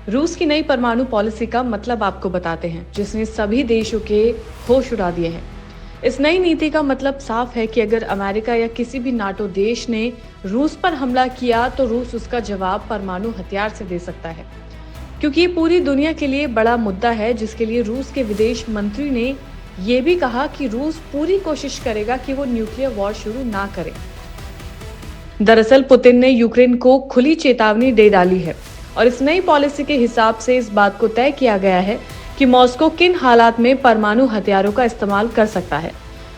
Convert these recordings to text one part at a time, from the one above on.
रूस की नई परमाणु पॉलिसी का मतलब आपको बताते हैं, जिसने सभी देशों के होश उड़ा दिए हैं। इस नई नीति का मतलब साफ है कि अगर अमेरिका या किसी भी नाटो देश ने रूस पर हमला किया तो रूस उसका जवाब परमाणु हथियार से दे सकता है, क्योंकि ये पूरी दुनिया के लिए बड़ा मुद्दा है, जिसके लिए रूस के विदेश मंत्री ने ये भी कहा कि रूस पूरी कोशिश करेगा कि वो न्यूक्लियर वॉर शुरू ना करे। दरअसल पुतिन ने यूक्रेन को खुली चेतावनी दे डाली है और इस नई पॉलिसी के हिसाब से इस बात को तय किया गया है कि मॉस्को किन हालात में परमाणु हथियारों का इस्तेमाल कर सकता है।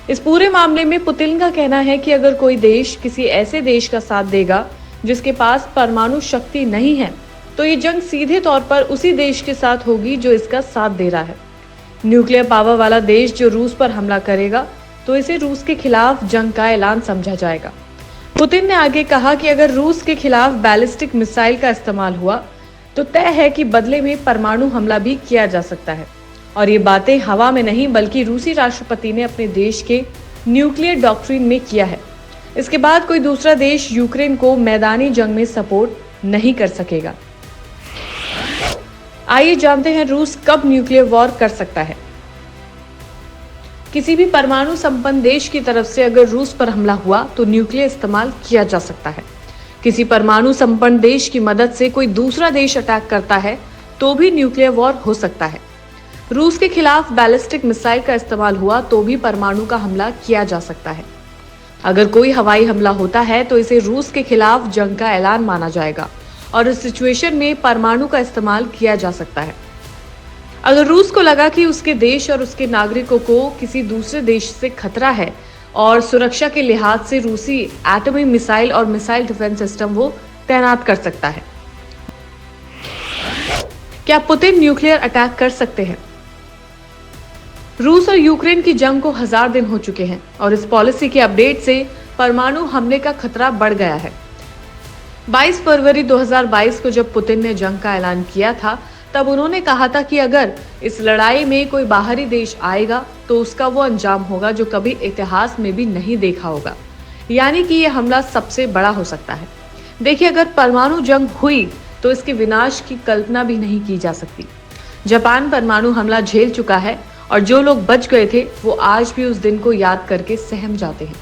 इस पूरे मामले में पुतिन का कहना है कि अगर कोई देश किसी ऐसे देश का साथ देगा जिसके पास परमाणु शक्ति नहीं है, तो ये जंग सीधे तौर पर उसी देश के साथ होगी जो इसका साथ दे रहा है। न्यूक्लियर पावर वाला देश जो रूस पर हमला करेगा तो इसे रूस के खिलाफ जंग का ऐलान समझा जाएगा। पुतिन ने आगे कहा कि अगर रूस के खिलाफ बैलिस्टिक मिसाइल का इस्तेमाल हुआ तो तय है कि बदले में परमाणु हमला भी किया जा सकता है। और ये बातें हवा में नहीं बल्कि रूसी राष्ट्रपति ने अपने देश के न्यूक्लियर डॉक्ट्रिन में किया है। इसके बाद कोई दूसरा देश यूक्रेन को मैदानी जंग में सपोर्ट नहीं कर सकेगा। आइए जानते हैं रूस कब न्यूक्लियर वॉर कर सकता है। किसी भी परमाणु संपन्न देश की तरफ से अगर रूस पर हमला हुआ तो न्यूक्लियर इस्तेमाल किया जा सकता है। किसी परमाणु संपन्न देश की मदद से कोई दूसरा देश अटैक करता है तो भी न्यूक्लियर वॉर हो सकता है। रूस के खिलाफ बैलिस्टिक मिसाइल का इस्तेमाल हुआ तो भी परमाणु का हमला किया जा सकता है। अगर कोई हवाई हमला होता है तो इसे रूस के खिलाफ जंग का ऐलान माना जाएगा और इस सिचुएशन में परमाणु का इस्तेमाल किया जा सकता है। अगर रूस को लगा कि उसके देश और उसके नागरिकों को किसी दूसरे देश से खतरा है और सुरक्षा के लिहाज से रूसी एटॉमिक मिसाइल और मिसाइल डिफेंस सिस्टम वो तैनात कर सकता है। क्या पुतिन न्यूक्लियर अटैक कर सकते हैं? रूस और यूक्रेन की जंग को 1000 दिन हो चुके हैं और इस पॉलिसी के अपडेट से परमाणु हमले का खतरा बढ़ गया है। 22 फरवरी 2022 को जब पुतिन ने जंग का ऐलान किया था, तब उन्होंने कहा था कि अगर इस लड़ाई में कोई बाहरी देश आएगा तो उसका वो अंजाम होगा जो कभी इतिहास में भी नहीं देखा होगा, यानी कि ये हमला सबसे बड़ा हो सकता है। देखिए, अगर परमाणु जंग हुई तो इसके विनाश की कल्पना भी नहीं की जा सकती। जापान परमाणु हमला झेल चुका है और जो लोग बच गए थे वो आज भी उस दिन को याद करके सहम जाते हैं।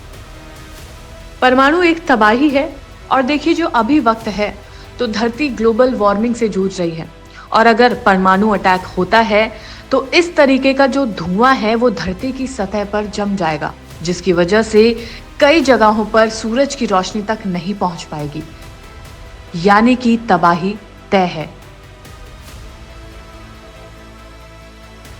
परमाणु एक तबाही है और देखिए, जो अभी वक्त है तो धरती ग्लोबल वार्मिंग से जूझ रही है और अगर परमाणु अटैक होता है तो इस तरीके का जो धुआं है वो धरती की सतह पर जम जाएगा, जिसकी वजह से कई जगहों पर सूरज की रोशनी तक नहीं पहुंच पाएगी, यानी कि तबाही तय है।